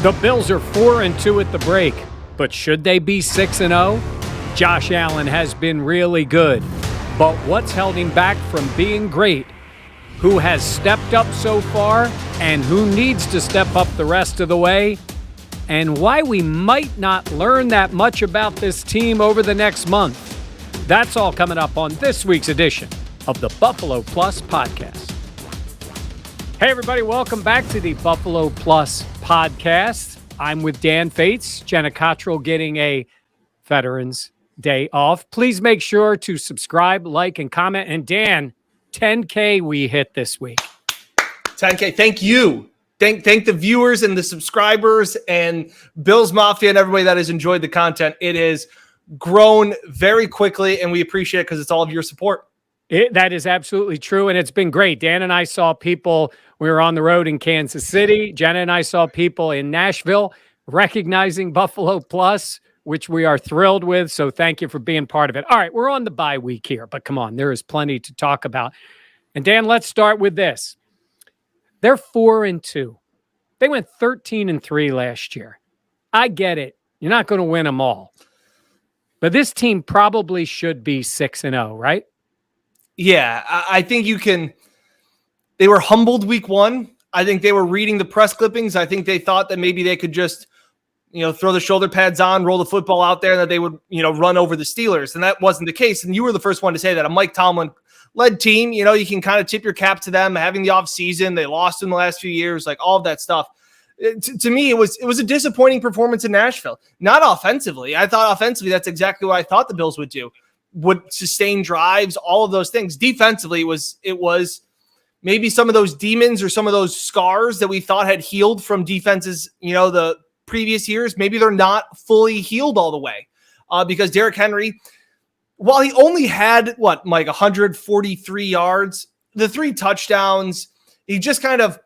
The Bills are 4-2 at the break, but should they be 6-0? Josh Allen has been really good, but what's held him back from being great? Who has stepped up so far, and who needs to step up the rest of the way? And why we might not learn that much about this team over the next month. That's all coming up on this week's edition of the Buffalo Plus Podcast. Hey, everybody, welcome back to the Buffalo Plus Podcast. I'm with Dan Fetes, Jenna Cottrell getting a Veterans Day off. Please make sure to subscribe, like, and comment. And Dan, 10K we hit this week. 10K. Thank you. Thank the viewers and the subscribers and Bills Mafia and everybody that has enjoyed the content. It has grown very quickly, and we appreciate it because it's all of your support. That is absolutely true, and it's been great. Dan and I saw people, we were on the road in Kansas City. Jenna and I saw people in Nashville recognizing Buffalo Plus, which we are thrilled with, so thank you for being part of it. All right, we're on the bye week here, but come on, there is plenty to talk about. And Dan, let's start with this. They're 4-2. They went 13-3 last year. I get it. You're not going to win them all. But this team probably should be 6-0, right? Yeah, I think you can. They were humbled week one. I think they were reading the press clippings. I think they thought that maybe they could just, throw the shoulder pads on, roll the football out there, and that they would, run over the Steelers. And that wasn't the case. And you were the first one to say that. A Mike Tomlin-led team, you can kind of tip your cap to them, having the offseason. They lost in the last few years, like all of that stuff. To me, it was a disappointing performance in Nashville. Not offensively. I thought offensively, that's exactly what I thought the Bills would do. Would sustain drives, all of those things. Defensively, it was maybe some of those demons or some of those scars that we thought had healed from defenses, the previous years. Maybe they're not fully healed all the way because Derrick Henry, while he only had, 143 yards, the 3 touchdowns, he just kind of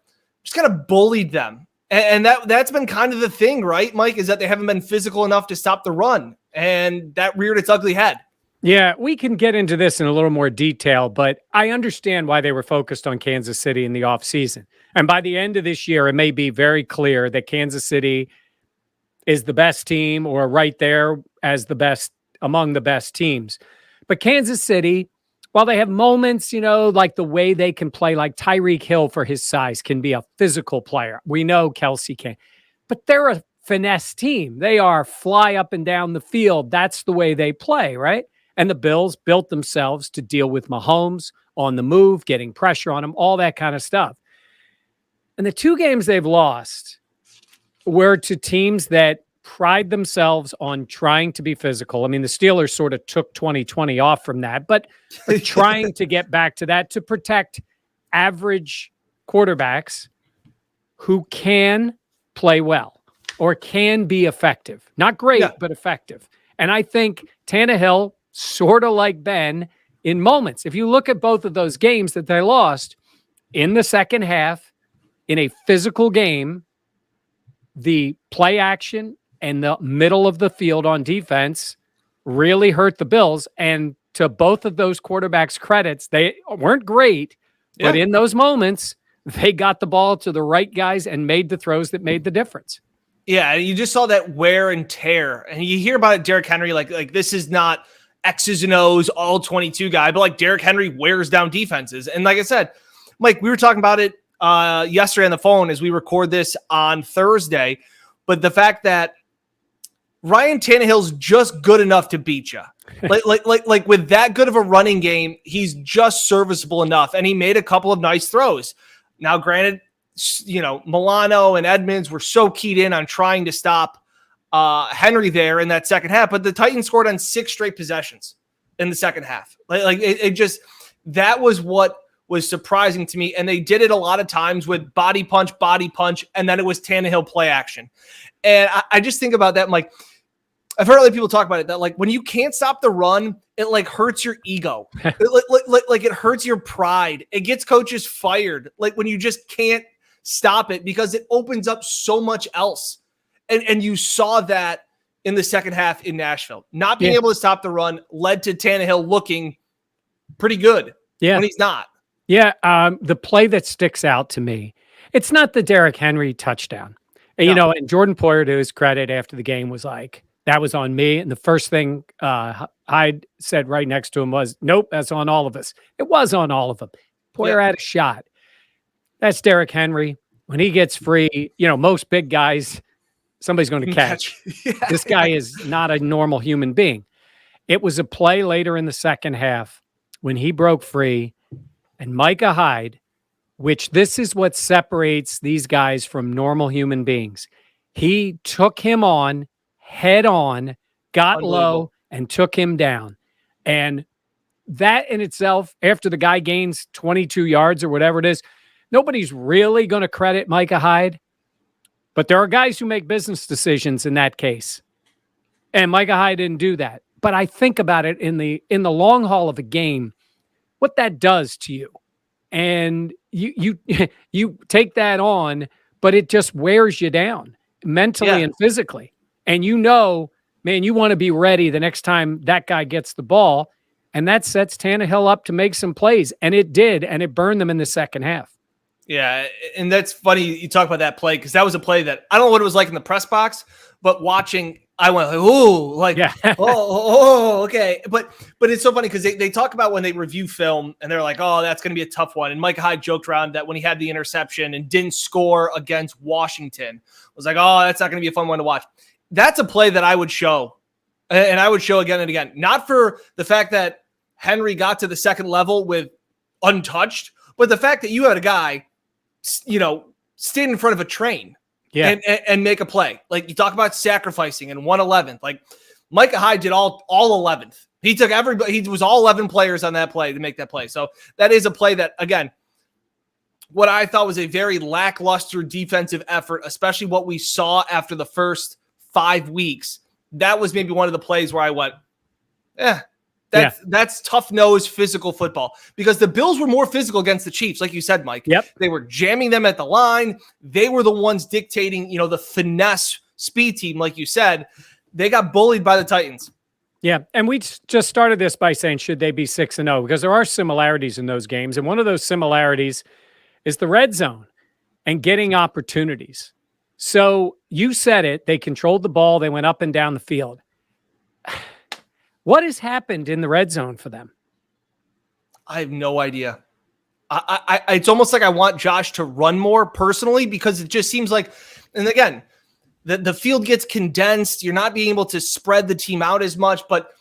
bullied them. And that's been kind of the thing, right, Mike, is that they haven't been physical enough to stop the run. And that reared its ugly head. Yeah, we can get into this in a little more detail, but I understand why they were focused on Kansas City in the offseason. And by the end of this year, it may be very clear that Kansas City is the best team or right there as the best among the best teams. But Kansas City, while they have moments, like the way they can play, like Tyreek Hill for his size can be a physical player. We know Kelsey can. But they're a finesse team. They are fly up and down the field. That's the way they play, right? And the Bills built themselves to deal with Mahomes on the move, getting pressure on him, all that kind of stuff. And the 2 games they've lost were to teams that pride themselves on trying to be physical. I mean, the Steelers sort of took 2020 off from that, but are trying to get back to that to protect average quarterbacks who can play well or can be effective. Not great, but effective. And I think Tannehill, sort of like Ben, in moments. If you look at both of those games that they lost, in the second half, in a physical game, the play action and the middle of the field on defense really hurt the Bills. And to both of those quarterbacks' credits, they weren't great, but in those moments, they got the ball to the right guys and made the throws that made the difference. Yeah, you just saw that wear and tear. And you hear about it, Derrick Henry, like this is not X's and O's, all 22 guy, but like Derrick Henry wears down defenses. And like I said, Mike, we were talking about it yesterday on the phone as we record this on Thursday, but the fact that Ryan Tannehill's just good enough to beat you. Like with that good of a running game, he's just serviceable enough. And he made a couple of nice throws. Now, granted, Milano and Edmonds were so keyed in on trying to stop Henry there in that second half, but the Titans scored on 6 straight possessions in the second half. That was what was surprising to me. And they did it a lot of times with body punch, and then it was Tannehill play action. And I just think about that. Like, I've heard other people talk about it, that like when you can't stop the run, it like hurts your ego. It hurts your pride. It gets coaches fired. Like when you just can't stop it because it opens up so much else. And you saw that in the second half in Nashville. Not being able to stop the run led to Tannehill looking pretty good when he's not. Yeah, the play that sticks out to me, it's not the Derrick Henry touchdown. And, and Jordan Poyer, to his credit, after the game was like, that was on me. And the first thing Hyde said right next to him was, nope, that's on all of us. It was on all of them. Poyer had a shot. That's Derrick Henry. When he gets free, most big guys, somebody's going to catch. This guy is not a normal human being. It was a play later in the second half when he broke free, and Micah Hyde, which this is what separates these guys from normal human beings. He took him on head on, got low, and took him down. And that in itself, after the guy gains 22 yards or whatever it is, nobody's really going to credit Micah Hyde. But there are guys who make business decisions in that case. And Micah Hyde didn't do that. But I think about it in the long haul of a game, what that does to you. And you take that on, but it just wears you down mentally and physically. And man, you want to be ready the next time that guy gets the ball. And that sets Tannehill up to make some plays. And it did. And it burned them in the second half. Yeah. And that's funny you talk about that play, because that was a play that I don't know what it was like in the press box, but watching, I went like, ooh, like, okay. But it's so funny because they talk about when they review film and they're like, oh, that's going to be a tough one. And Micah Hyde joked around that when he had the interception and didn't score against Washington, was like, oh, that's not going to be a fun one to watch. That's a play that I would show. And I would show again and again, not for the fact that Henry got to the second level with untouched, but the fact that you had a guy, stand in front of a train and make a play. Like you talk about sacrificing and 1/11th. Like Micah Hyde did all 11th. He took everybody. He was all 11 players on that play to make that play. So that is a play that, again, what I thought was a very lackluster defensive effort, especially what we saw after the first 5 weeks. That was maybe one of the plays where I went, that's tough-nosed physical football, because the Bills were more physical against the Chiefs, like you said, Mike. Yep. They were jamming them at the line. They were the ones dictating, the finesse speed team, like you said. They got bullied by the Titans. Yeah, and we just started this by saying, should they be 6-0? Because there are similarities in those games, and one of those similarities is the red zone and getting opportunities. So you said it. They controlled the ball. They went up and down the field. What has happened in the red zone for them? I have no idea. It's almost like I want Josh to run more personally, because it just seems like, and again, the field gets condensed. You're not being able to spread the team out as much, but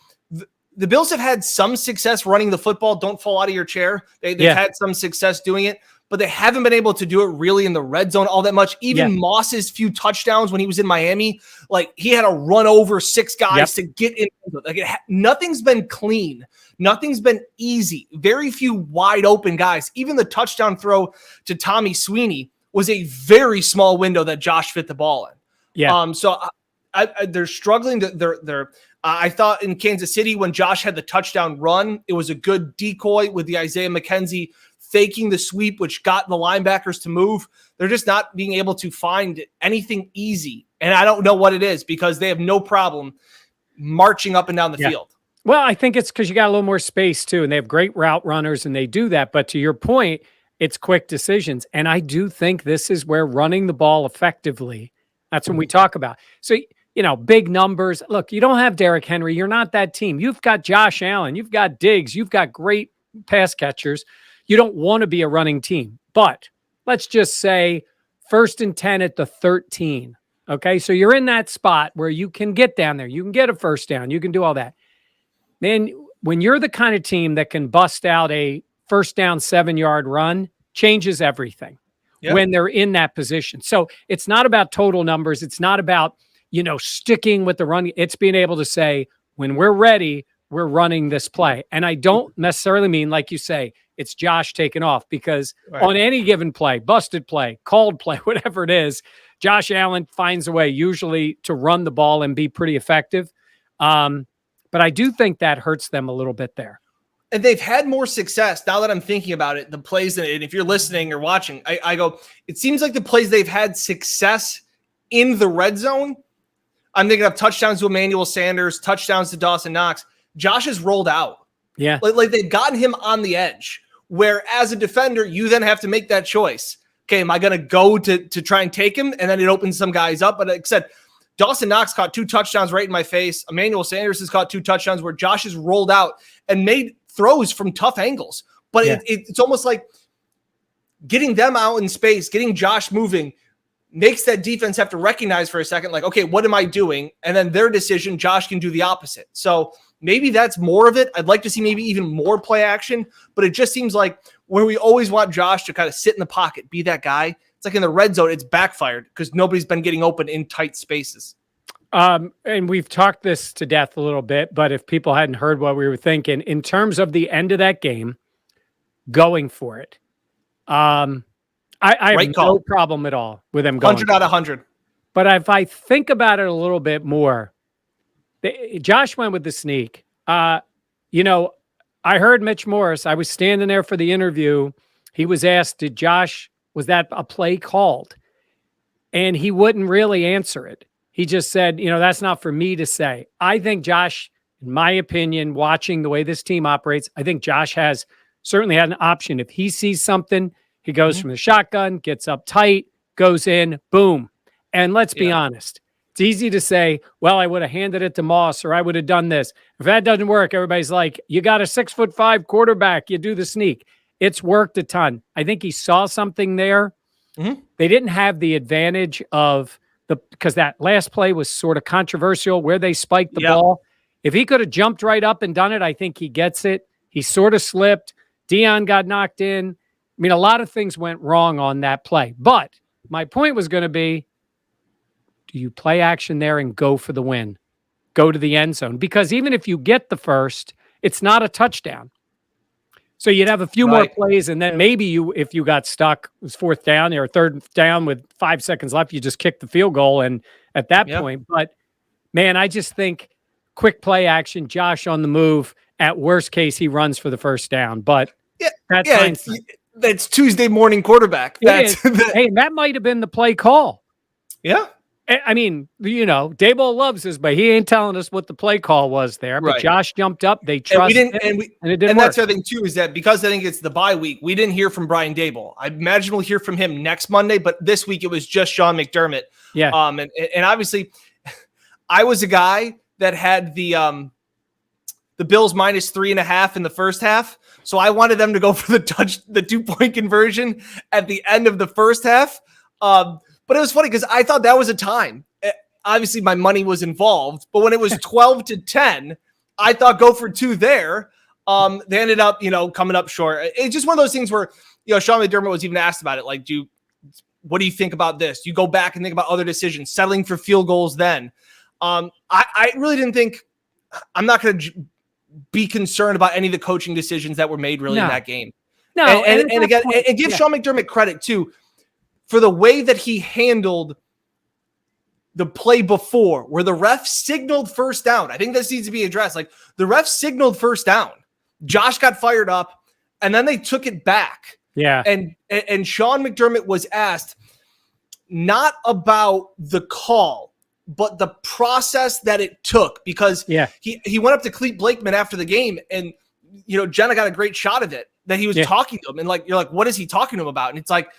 the Bills have had some success running the football. Don't fall out of your chair. They've had some success doing it, but they haven't been able to do it really in the red zone all that much. Even Moss's few touchdowns when he was in Miami, like he had to run over 6 guys to get in. Like nothing's been clean. Nothing's been easy. Very few wide open guys. Even the touchdown throw to Tommy Sweeney was a very small window that Josh fit the ball in. Yeah. So they're struggling. I thought in Kansas City when Josh had the touchdown run, it was a good decoy with the Isaiah McKenzie faking the sweep, which got the linebackers to move. They're just not being able to find anything easy. And I don't know what it is, because they have no problem marching up and down the field. Well, I think it's because you got a little more space too, and they have great route runners and they do that. But to your point, it's quick decisions. And I do think this is where running the ball effectively, that's when we talk about. So, big numbers. Look, you don't have Derrick Henry. You're not that team. You've got Josh Allen. You've got Diggs. You've got great pass catchers. You don't want to be a running team. But let's just say 1st and 10 at the 13. Okay, so you're in that spot where you can get down there. You can get a first down. You can do all that. Man, when you're the kind of team that can bust out a first down 7-yard run, changes everything when they're in that position. So it's not about total numbers. It's not about, sticking with the run. It's being able to say, when we're ready, we're running this play. And I don't necessarily mean, like you say, it's Josh taking off, because on any given play, busted play, called play, whatever it is, Josh Allen finds a way usually to run the ball and be pretty effective. But I do think that hurts them a little bit there. And they've had more success. Now that I'm thinking about it, the plays that, and if you're listening or watching, I go, it seems like the plays they've had success in the red zone. I'm thinking of touchdowns to Emmanuel Sanders, touchdowns to Dawson Knox. Josh has rolled out. Yeah. Like they've gotten him on the edge, where as a defender, you then have to make that choice. okay, am I going to go to try and take him? And then it opens some guys up. But like I said, Dawson Knox caught 2 touchdowns right in my face. Emmanuel Sanders has caught 2 touchdowns where Josh has rolled out and made throws from tough angles. But it's almost like getting them out in space, getting Josh moving, makes that defense have to recognize for a second, like, okay, what am I doing? And then their decision, Josh can do the opposite. So maybe that's more of it. I'd like to see maybe even more play action, but it just seems like where we always want Josh to kind of sit in the pocket, be that guy. It's like in the red zone, it's backfired because nobody's been getting open in tight spaces. And we've talked this to death a little bit, but if people hadn't heard what we were thinking, in terms of the end of that game, going for it, I have no problem at all with them going 100 out of 100. But if I think about it a little bit more, Josh went with the sneak. You know, I heard Mitch Morris. I was standing there for the interview. He was asked, was that a play called? And he wouldn't really answer it. He just said, that's not for me to say. I think Josh, in my opinion, watching the way this team operates, I think Josh has certainly had an option. If he sees something, he goes from the shotgun, gets up tight, goes in, boom. And let's be honest. It's easy to say, well, I would have handed it to Moss or I would have done this. If that doesn't work, everybody's like, you got a 6'5" quarterback, you do the sneak. It's worked a ton. I think he saw something there. Mm-hmm. They didn't have the advantage of because that last play was sort of controversial where they spiked the ball. If he could have jumped right up and done it, I think he gets it. He sort of slipped. Dion got knocked in. I mean, a lot of things went wrong on that play. But my point was going to be, do you play action there and go for the win? Go to the end zone. Because even if you get the first, it's not a touchdown. So you'd have a few more plays, and then maybe if you got stuck, it was 4th down or 3rd down with 5 seconds left, you just kick the field goal. And at that point, but man, I just think quick play action, Josh on the move. At worst case, he runs for the first down. But that's Tuesday morning quarterback. Hey, that might have been the play call. Yeah. I mean, Daboll loves this, but he ain't telling us what the play call was there. But Josh jumped up. They trusted him, and it didn't work. That's the thing, too, is that because I think it's the bye week, we didn't hear from Brian Daboll. I imagine we'll hear from him next Monday, but this week it was just Sean McDermott. Yeah. And obviously, I was a guy that had the Bills minus 3.5 in the first half. So I wanted them to go for the 2-point conversion at the end of the first half. But it was funny because I thought that was a time. Obviously, my money was involved. But when it was 12-10, I thought go for 2 there. They ended up, coming up short. It's just one of those things where, Sean McDermott was even asked about it. Like, what do you think about this? You go back and think about other decisions, settling for field goals then. I really didn't think – I'm not going to be concerned about any of the coaching decisions that were made really in that game. No. And again, and give Sean McDermott credit, too, for the way that he handled the play before where the ref signaled first down. I think this needs to be addressed. Like, the ref signaled first down. Josh got fired up, and then they took it back. Yeah. And Sean McDermott was asked not about the call, but the process that it took, because he went up to Clete Blakeman after the game, and Jenna got a great shot of it that he was talking to him, and you're like, what is he talking to him about? And it's like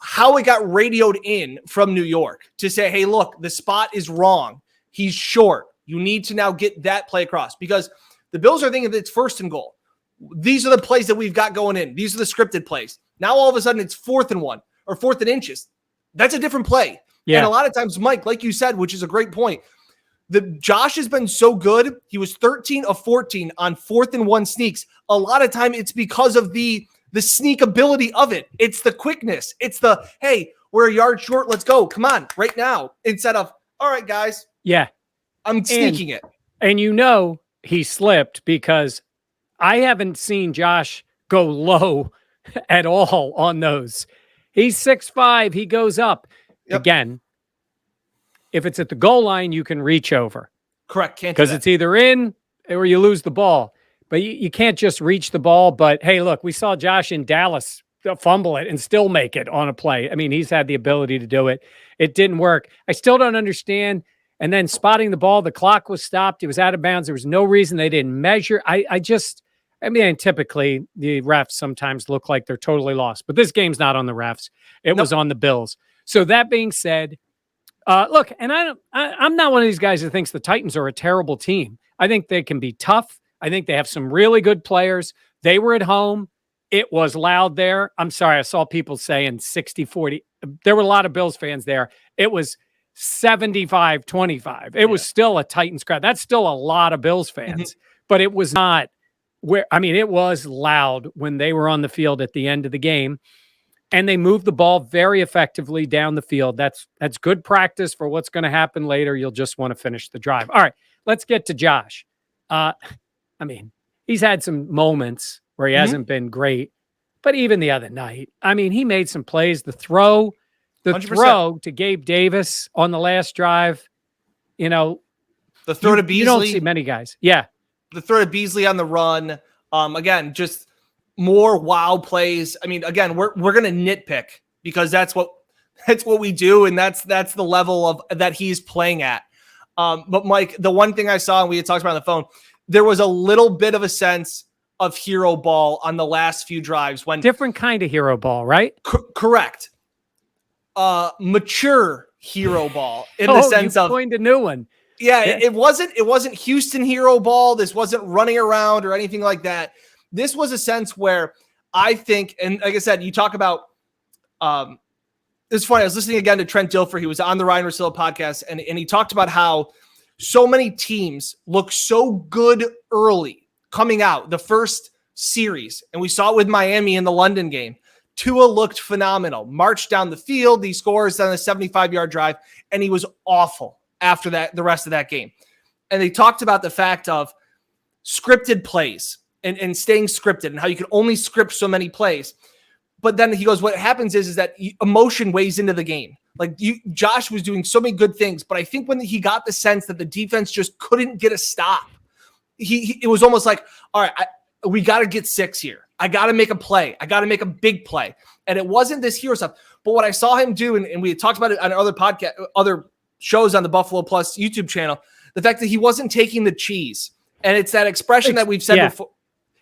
how it got radioed in from New York to say, hey, look, the spot is wrong. He's short. You need to now get that play across, because the Bills are thinking that it's 1st and goal. These are the plays that we've got going in. These are the scripted plays. Now all of a sudden it's 4th and 1 or 4th and inches. That's a different play. Yeah. And a lot of times, Mike, like you said, which is a great point, Josh has been so good. He was 13 of 14 on 4th and 1 sneaks. A lot of time it's because of the sneak ability of it. It's the quickness. It's the, hey, we're a yard short. Let's go. Come on, right now. Instead of, all right, guys. Yeah. I'm sneaking it. And he slipped, because I haven't seen Josh go low at all on those. He's 6'5". He goes up. Yep. Again, if it's at the goal line, you can reach over. Correct. Can't, because it's either in or you lose the ball. But you can't just reach the ball. But, hey, look, we saw Josh in Dallas fumble it and still make it on a play. I mean, he's had the ability to do it. It didn't work. I still don't understand. And then spotting the ball, the clock was stopped. It was out of bounds. There was no reason they didn't measure. I I mean, typically the refs sometimes look like they're totally lost, but this game's not on the refs. It was on the Bills. So that being said, look, and I'm not one of these guys that thinks the Titans are a terrible team. I think they can be tough. I think they have some really good players. They were at home. It was loud there. I'm sorry. I saw people saying 60-40. There were a lot of Bills fans there. It was 75-25. It was still a Titans crowd. That's still a lot of Bills fans, but it was not it was loud when they were on the field at the end of the game, and they moved the ball very effectively down the field. That's good practice for what's going to happen later. You'll just want to finish the drive. All right, let's get to Josh. He's had some moments where he hasn't been great, but even the other night, he made some plays. The throw 100%. Throw to Gabe Davis on the last drive, the throw to Beasley. You don't see many guys. Yeah. The throw to Beasley on the run. Again, just more wow plays. Again, we're going to nitpick because that's what we do. And that's the level of that he's playing at. But Mike, the one thing I saw, and we had talked about on the phone, there was a little bit of a sense of hero ball on the last few drives when different kind of hero ball, right? Correct. Mature hero ball in the sense of coined a new one. Yeah, it wasn't Houston hero ball. This wasn't running around or anything like that. This was a sense where I think, and like I said, you talk about, it's funny. I was listening again to Trent Dilfer. He was on the Ryan Russillo podcast, and he talked about how so many teams look so good early coming out the first series. And we saw it with Miami in the London game. Tua looked phenomenal, marched down the field. He scores on a 75-yard drive, and he was awful after that, the rest of that game. And they talked about the fact of scripted plays and staying scripted and how you can only script so many plays. But then he goes, what happens is that emotion weighs into the game. Like Josh was doing so many good things, but I think when he got the sense that the defense just couldn't get a stop, it was almost like, all right, we got to get 6 here. I got to make a play. I got to make a big play. And it wasn't this hero stuff. But what I saw him do, and we had talked about it on other shows on the Buffalo Plus YouTube channel, the fact that he wasn't taking the cheese. And it's that expression that we've said before.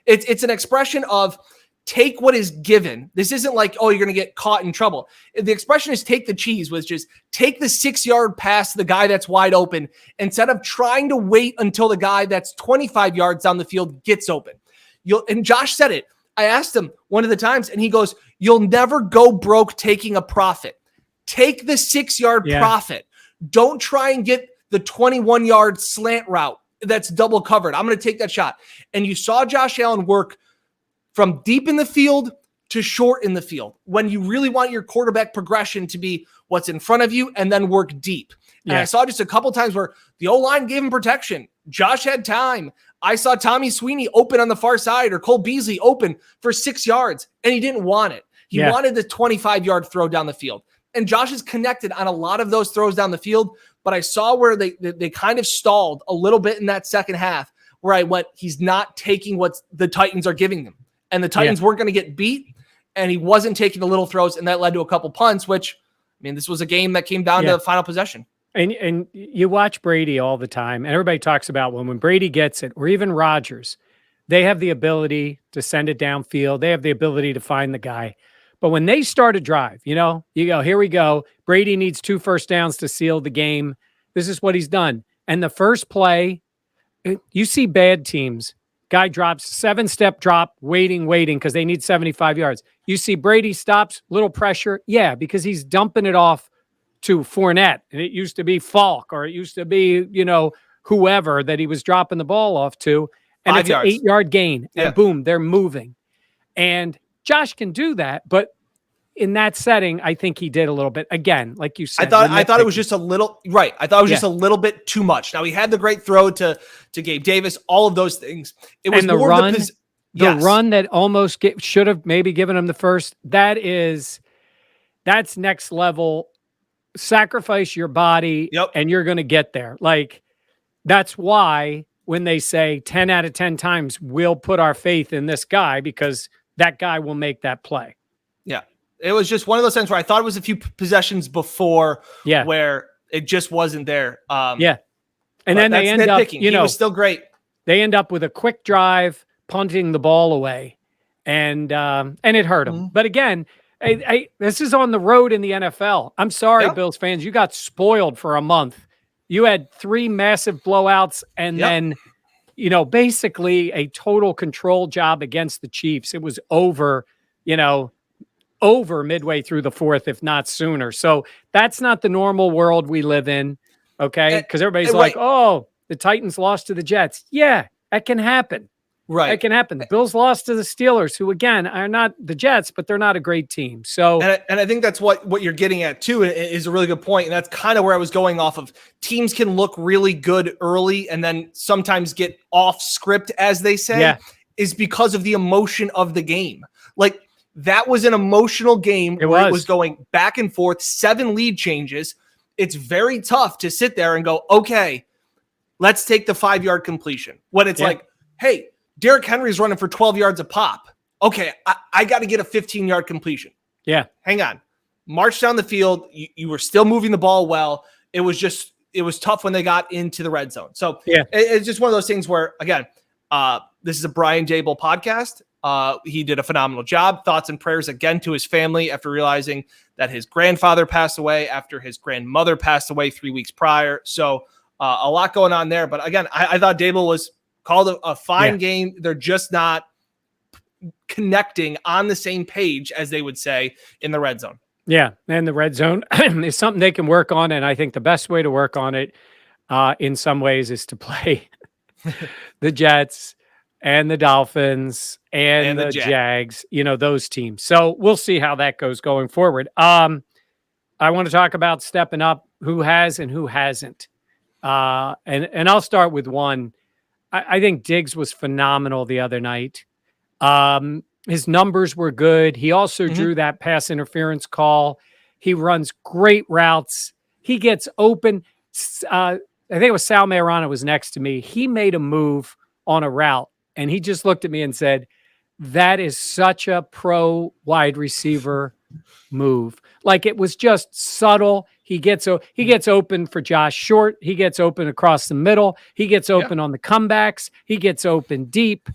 It's an expression of take what is given. This isn't like, oh, you're going to get caught in trouble. The expression is take the cheese, was just take the 6-yard pass to the guy that's wide open instead of trying to wait until the guy that's 25 yards down the field gets open. And Josh said it. I asked him one of the times, and he goes, you'll never go broke taking a profit. Take the 6-yard profit. Don't try and get the 21-yard slant route that's double covered. I'm going to take that shot. And you saw Josh Allen work from deep in the field to short in the field when you really want your quarterback progression to be what's in front of you and then work deep. And I saw just a couple times where the O-line gave him protection. Josh had time. I saw Tommy Sweeney open on the far side or Cole Beasley open for 6 yards, and he didn't want it. He wanted the 25-yard throw down the field. And Josh is connected on a lot of those throws down the field, but I saw where they kind of stalled a little bit in that second half where I went, he's not taking what the Titans are giving him. And the Titans weren't going to get beat, and he wasn't taking the little throws, and that led to a couple punts, which, this was a game that came down to the final possession. And you watch Brady all the time, and everybody talks about when Brady gets it, or even Rodgers, they have the ability to send it downfield. They have the ability to find the guy. But when they start a drive, you go, here we go. Brady needs 2 first downs to seal the game. This is what he's done. And the first play, you see bad teams. Guy drops 7-step drop, waiting, because they need 75 yards. You see Brady stops, little pressure. Yeah, because he's dumping it off to Fournette. And it used to be Falk, or it used to be, whoever that he was dropping the ball off to. And 5 it's yards. an 8-yard gain. And boom, they're moving. And Josh can do that, but in that setting, I think he did a little bit. Again, like you said, I thought it was just a little right. I thought it was just a little bit too much. Now he had the great throw to Gabe Davis, all of those things. It was and the more run, the run that almost should have maybe given him the first. That's next level. Sacrifice your body, and you're going to get there. Like that's why when they say 10 out of 10 times we'll put our faith in this guy because that guy will make that play. Yeah. It was just one of those things where I thought it was a few possessions before where it just wasn't there. And then they end up, he was still great. They end up with a quick drive, punting the ball away, and it hurt him. But again, this is on the road in the NFL. I'm sorry, Bills fans, you got spoiled for a month. You had 3 massive blowouts, and then basically a total control job against the Chiefs. It was over midway through the 4th, if not sooner. So that's not the normal world we live in. Okay. Because everybody's like, oh, the Titans lost to the Jets. Yeah, that can happen. Right. That can happen. The Bills lost to the Steelers, who again are not the Jets, but they're not a great team. So, and I think that's what you're getting at too, is a really good point. And that's kind of where I was going off of. Teams can look really good early and then sometimes get off script, as they say, is because of the emotion of the game. Like, that was an emotional game where it was going back and forth, 7 lead changes. It's very tough to sit there and go, okay, let's take the 5-yard completion. When it's like, hey, Derrick Henry's running for 12 yards a pop. Okay, I got to get a 15-yard completion. Yeah. Hang on. March down the field. You were still moving the ball well. It was tough when they got into the red zone. So it's just one of those things where, again, this is a Brian Dable podcast. He did a phenomenal job. Thoughts and prayers again to his family after realizing that his grandfather passed away after his grandmother passed away 3 weeks prior. So a lot going on there. But again, I thought Dable was called a fine game. They're just not connecting on the same page, as they would say, in the red zone. Yeah, and the red zone is something they can work on. And I think the best way to work on it in some ways is to play the Jets and the Dolphins and the Jags, those teams. So we'll see how that goes going forward. I want to talk about stepping up, who has and who hasn't. And I'll start with one. I think Diggs was phenomenal the other night. His numbers were good. He also drew that pass interference call. He runs great routes. He gets open. I think it was Sal Mayorana was next to me. He made a move on a route, and he just looked at me and said, that is such a pro wide receiver move. Like, it was just subtle. He gets open for Josh Short. He gets open across the middle. He gets open on the comebacks. He gets open deep.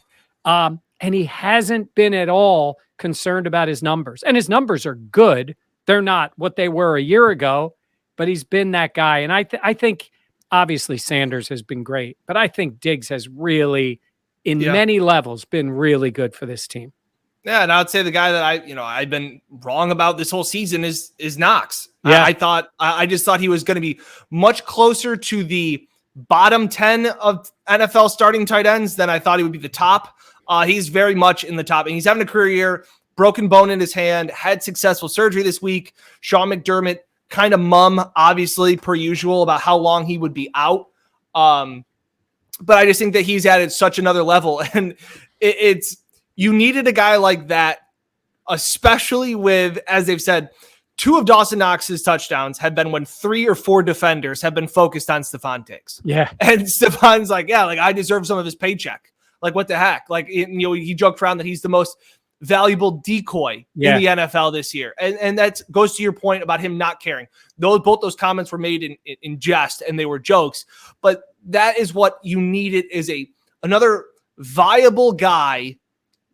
And he hasn't been at all concerned about his numbers. And his numbers are good. They're not what they were a year ago, but he's been that guy. And I think obviously Sanders has been great, but I think Diggs has really, in many levels, been really good for this team. Yeah, and I would say the guy that I've been wrong about this whole season is Knox. Yeah, I just thought he was going to be much closer to the bottom 10 of NFL starting tight ends than I thought he would be the top. He's very much in the top, and he's having a career year. Broken bone in his hand, had successful surgery this week. Sean McDermott kind of obviously, per usual, about how long he would be out. But I just think that he's added such another level, and it's you needed a guy like that, especially with, as they've said, 2 of Dawson Knox's touchdowns have been when 3 or 4 defenders have been focused on Stephon Diggs. Yeah. And Stephon's like, I deserve some of his paycheck. Like, what the heck? Like, he joked around that he's the most valuable decoy in the NFL this year. And that goes to your point about him not caring. Both those comments were made in jest, and they were jokes. But that is what you needed, is another viable guy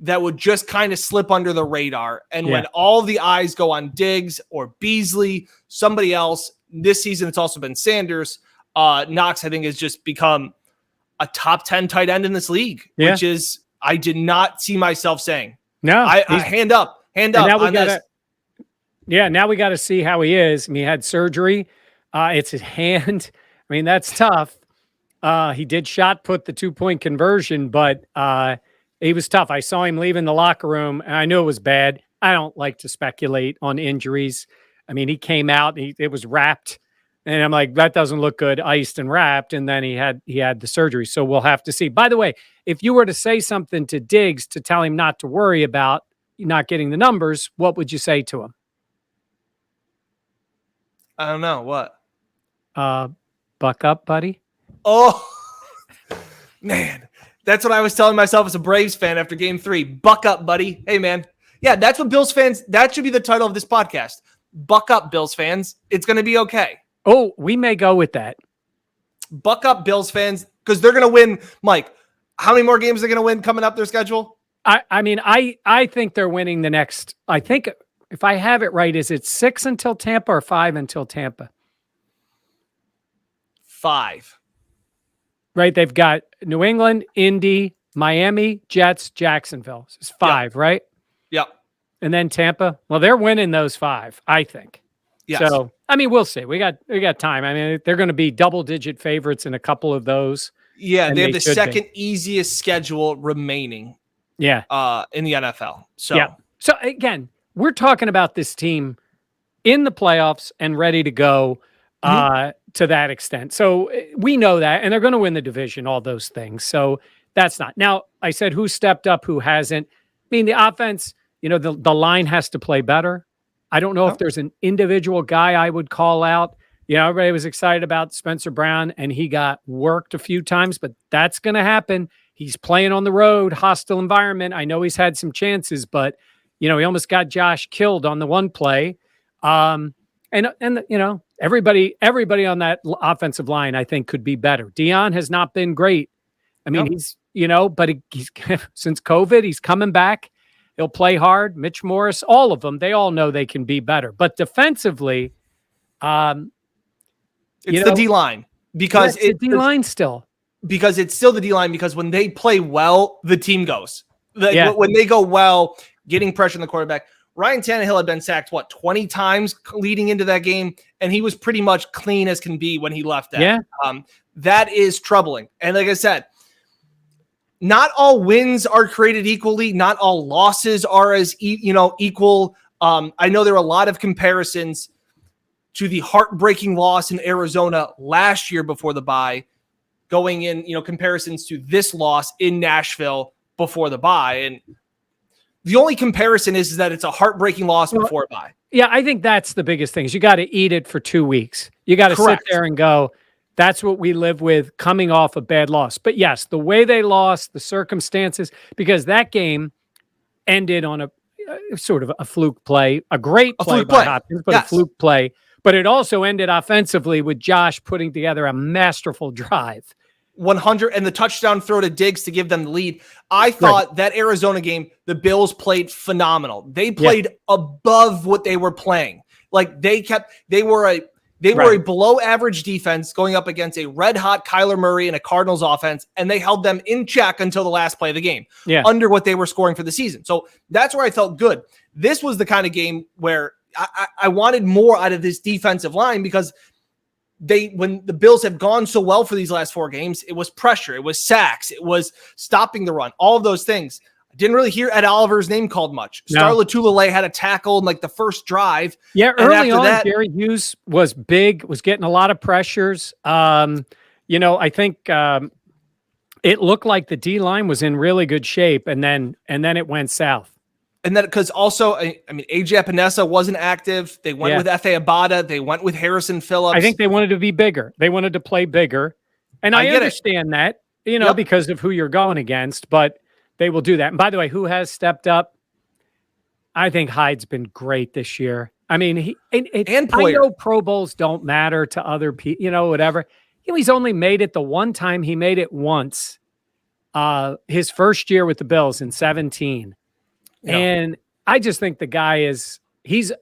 that would just kind of slip under the radar. And when all the eyes go on Diggs or Beasley, somebody else, this season it's also been Sanders, Knox, I think, has just become a top 10 tight end in this league, which is, I did not see myself saying. No. I hand up now on this. Now we got to see how he is. I mean, he had surgery. It's his hand. I mean, that's tough. He did shot put the 2-point conversion, but he was tough. I saw him leaving the locker room, and I knew it was bad. I don't like to speculate on injuries. I mean, he came out, it was wrapped, and I'm like, that doesn't look good, iced and wrapped, and then he had the surgery, so we'll have to see. By the way, if you were to say something to Diggs to tell him not to worry about not getting the numbers, what would you say to him? I don't know. What? Buck up, buddy. Oh, man. That's what I was telling myself as a Braves fan after game 3. Buck up, buddy. Hey, man. Yeah, that's what Bills fans, that should be the title of this podcast. Buck up, Bills fans. It's going to be okay. Oh, we may go with that. Buck up, Bills fans, because they're going to win. Mike, How many more games are they going to win coming up their schedule? I mean, I think they're winning the next. I think if I have it right, is it 6 until Tampa or 5 until Tampa? 5. Right. They've got New England, Indy, Miami, Jets, Jacksonville. It's 5, right? Yep. And then Tampa. Well, they're winning those 5, I think. Yes. So, I mean, we'll see. We got time. I mean, they're going to be double-digit favorites in a couple of those. Yeah, they have the second easiest schedule remaining. Yeah. In the NFL. So, yeah. So again, we're talking about this team in the playoffs and ready to go to that extent. So we know that, and they're going to win the division, all those things. So that's not. Now, I said who stepped up, who hasn't. I mean, the offense, the line has to play better. I don't know if there's an individual guy I would call out. Everybody was excited about Spencer Brown, and he got worked a few times, but that's going to happen. He's playing on the road, hostile environment. I know he's had some chances, but he almost got Josh killed on the one play. And everybody on that offensive line, I think, could be better. Dion has not been great. I mean, he's since COVID, he's coming back. He'll play hard. Mitch Morris, all of them, they all know they can be better. But defensively, it's the D-line because it's the D-line still. Because it's still the D-line, because when they play well, the team goes. When they go well, getting pressure on the quarterback. Ryan Tannehill had been sacked, 20 times leading into that game, and he was pretty much clean as can be when he left that. Yeah. That is troubling. And like I said, not all wins are created equally. Not all losses are as equal. I know there are a lot of comparisons to the heartbreaking loss in Arizona last year before the bye, going in, comparisons to this loss in Nashville before the bye. And the only comparison is that it's a heartbreaking loss before a bye. Yeah, I think that's the biggest thing is you got to eat it for 2 weeks. You got to sit there and go, that's what we live with coming off a bad loss. But yes, the way they lost, the circumstances, because that game ended on a sort of a fluke play, a great play by Hopkins, but a fluke play. But it also ended offensively with Josh putting together a masterful drive. 100 and the touchdown throw to Diggs to give them the lead. I thought that Arizona game, the Bills played phenomenal. They played above what they were playing. Like they were a below average defense going up against a red hot Kyler Murray and a Cardinals offense, and they held them in check until the last play of the game, under what they were scoring for the season. So that's where I felt good. This was the kind of game where I wanted more out of this defensive line, because when the Bills have gone so well for these last 4 games, it was pressure, it was sacks, it was stopping the run, all of those things. I didn't really hear Ed Oliver's name called much. Star Lotulelei had a tackle in the first drive. Yeah, early on, Jerry Hughes was big, was getting a lot of pressures. I think it looked like the D-line was in really good shape, and then it went south. And then because also, I mean, AJ Epinesa wasn't active. They went with F.A. Abada. They went with Harrison Phillips. I think they wanted to be bigger. They wanted to play bigger. And I understand that, because of who you're going against, but they will do that. And by the way, who has stepped up? I think Hyde's been great this year. I mean, I know Pro Bowls don't matter to other people, whatever. He's only made it the one time. He made it once, his first year with the Bills in 2017. Yeah. And I just think the guy he's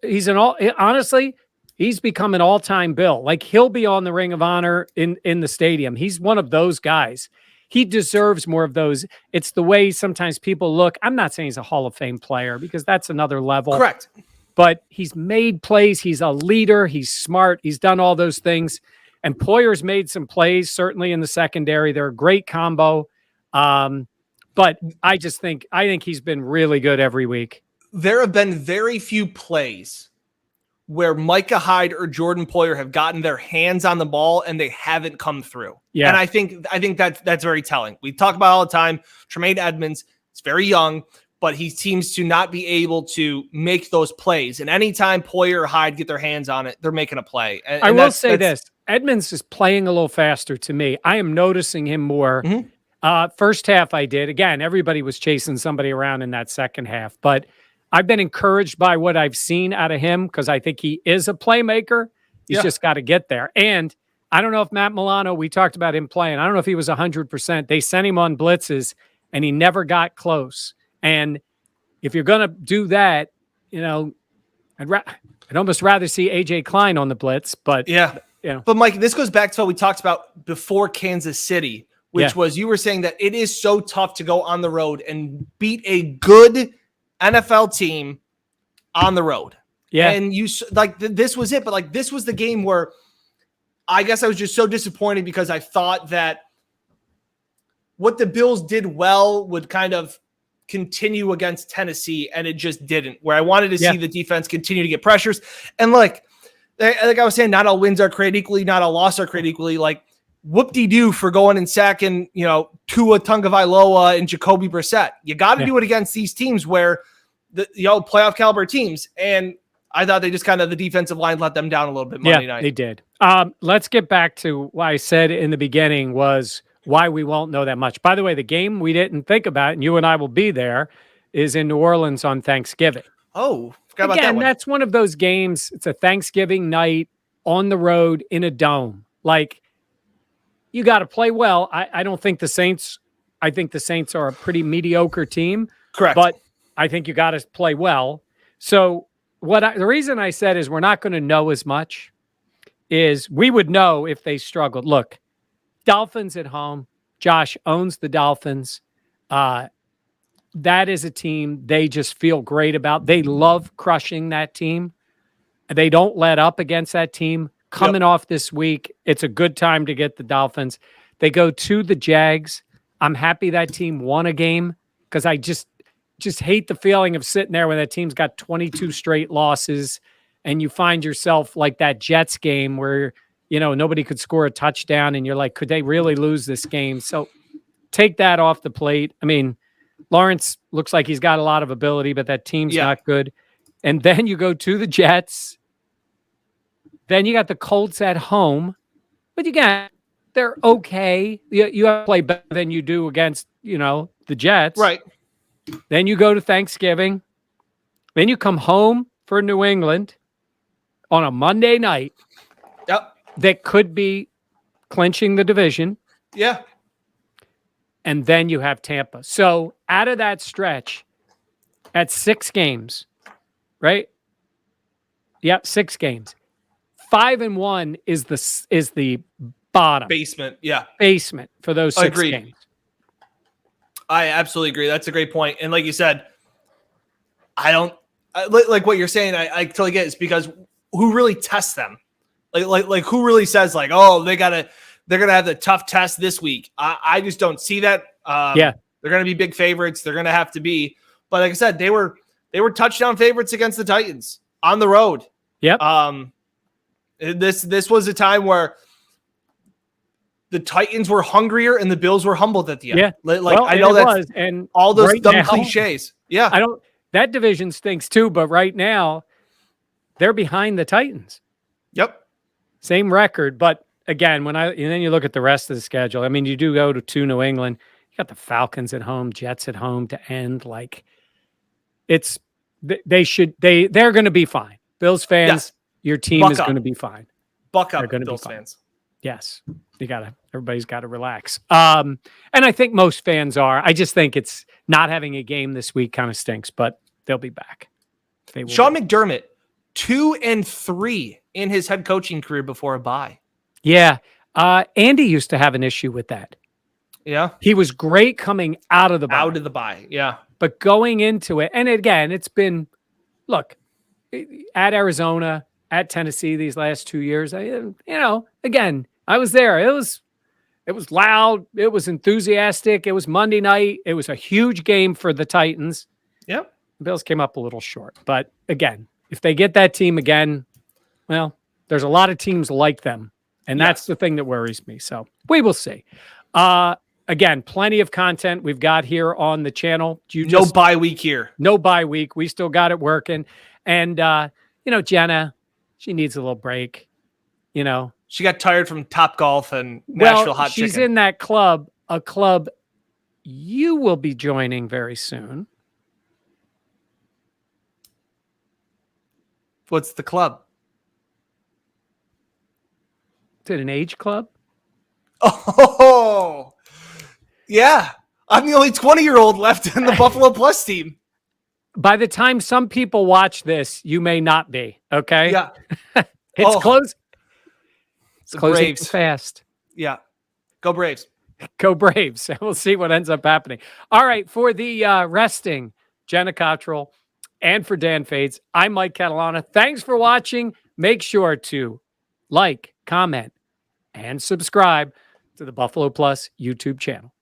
become an all-time Bill. Like, he'll be on the Ring of Honor in the stadium. He's one of those guys. He deserves more of those. It's the way sometimes people look. I'm not saying he's a Hall of Fame player, because that's another level. Correct. But he's made plays. He's a leader. He's smart. He's done all those things. And Poyer's made some plays, certainly in the secondary. They're a great combo. But I think he's been really good every week. There have been very few plays where Micah Hyde or Jordan Poyer have gotten their hands on the ball and they haven't come through. Yeah. And I think that's very telling. We talk about all the time, Tremaine Edmonds, it's very young, but he seems to not be able to make those plays. And anytime Poyer or Hyde get their hands on it, they're making a play. And I will say this, Edmonds is playing a little faster to me. I am noticing him more. Mm-hmm. First half I did. Again, everybody was chasing somebody around in that second half. But I've been encouraged by what I've seen out of him, because I think he is a playmaker. He's just got to get there. And I don't know if Matt Milano, we talked about him playing. I don't know if he was 100%. They sent him on blitzes and he never got close. And if you're going to do that, you know, I'd almost rather see AJ Klein on the blitz, but Yeah. you know, But Mike, this goes back to what we talked about before Kansas City, which was you were saying that it is so tough to go on the road and beat a good NFL team on the road. Yeah. And you like this was it, but like this was the game where I guess I was just so disappointed because I thought that what the Bills did well would kind of continue against Tennessee, and it just didn't. Where I wanted to see the defense continue to get pressures, and like I was saying, not all wins are created equally, not all losses are created equally. Like whoop-de-doo for going and sacking, Tua Tagovailoa and Jacoby Brissett. You got to do it against these teams where the playoff caliber teams, and I thought they just kind of the defensive line let them down a little bit Monday night. They did. Let's get back to what I said in the beginning was why we won't know that much. By the way, the game we didn't think about, and you and I will be there, is in New Orleans on Thanksgiving. Oh, forgot about that one. That's one of those games. It's a Thanksgiving night on the road in a dome. Like, you got to play well. I don't think the Saints. I think the Saints are a pretty mediocre team. Correct. But I think you got to play well. So the reason I said is we're not going to know as much is we would know if they struggled. Look, Dolphins at home. Josh owns the Dolphins. That is a team they just feel great about. They love crushing that team. They don't let up against that team. Coming off this week, it's a good time to get the Dolphins. They go to the Jags. I'm happy that team won a game because I just hate the feeling of sitting there when that team's got 22 straight losses and you find yourself like that Jets game where, nobody could score a touchdown and you're like, could they really lose this game? So take that off the plate. I mean, Lawrence looks like he's got a lot of ability, but that team's not good. And then you go to the Jets. Then you got the Colts at home. But again, they're okay. You have to play better than you do against, the Jets. Right. Then you go to Thanksgiving. Then you come home for New England on a Monday night. Yep. That could be clinching the division. Yeah. And then you have Tampa. So out of that stretch, at 6 games, right? Yep, 6 games. 5-1 is the bottom basement for those 6 games. I absolutely agree. That's a great point. And like you said, like what you're saying. I totally get it. It's because who really tests them? Like who really says like, oh, they're gonna have the tough test this week. I just don't see that. They're gonna be big favorites. They're gonna have to be. But like I said, they were touchdown favorites against the Titans on the road. Yep. This was a time where the Titans were hungrier and the Bills were humbled at the end. Yeah. I know that and all those right dumb now, cliches. Yeah. That division stinks too, but right now they're behind the Titans. Yep. Same record. But again, and then you look at the rest of the schedule, I mean, you do go to New England, you got the Falcons at home, Jets at home to end. Like they're going to be fine. Bills fans, your team is going to be fine. Buck up, Bills fans. Yes. Everybody's got to relax. And I think most fans are. I just think it's not having a game this week kind of stinks, but they'll be back. Sean McDermott, 2-3 in his head coaching career before a bye. Yeah. Andy used to have an issue with that. Yeah. He was great coming out of the bye. Yeah. But going into it, and again, it's been, look, at Arizona, at Tennessee these last 2 years, again, I was there. It was loud. It was enthusiastic. It was Monday night. It was a huge game for the Titans. Yep. The Bills came up a little short. But again, if they get that team again, well, there's a lot of teams like them. And that's the thing that worries me. So we will see. Again, plenty of content we've got here on the channel. No bye week here. No bye week. We still got it working. And, Jenna, she needs a little break. She got tired from Top Golf and Nashville Hot Chicken. She's in that club, a club you will be joining very soon. What's the club? Is it an age club? Oh, yeah. I'm the only 20-year-old left in the Buffalo Plus team. By the time some people watch this, you may not be. Okay. Yeah. It's close. It's The closing Braves. fast. Yeah. Go Braves. Go Braves. We'll see what ends up happening. All right. For the resting Jenna Cottrell and for Dan Fetes, I'm Mike Catalana. Thanks for watching. Make sure to like, comment, and subscribe to the Buffalo Plus YouTube channel.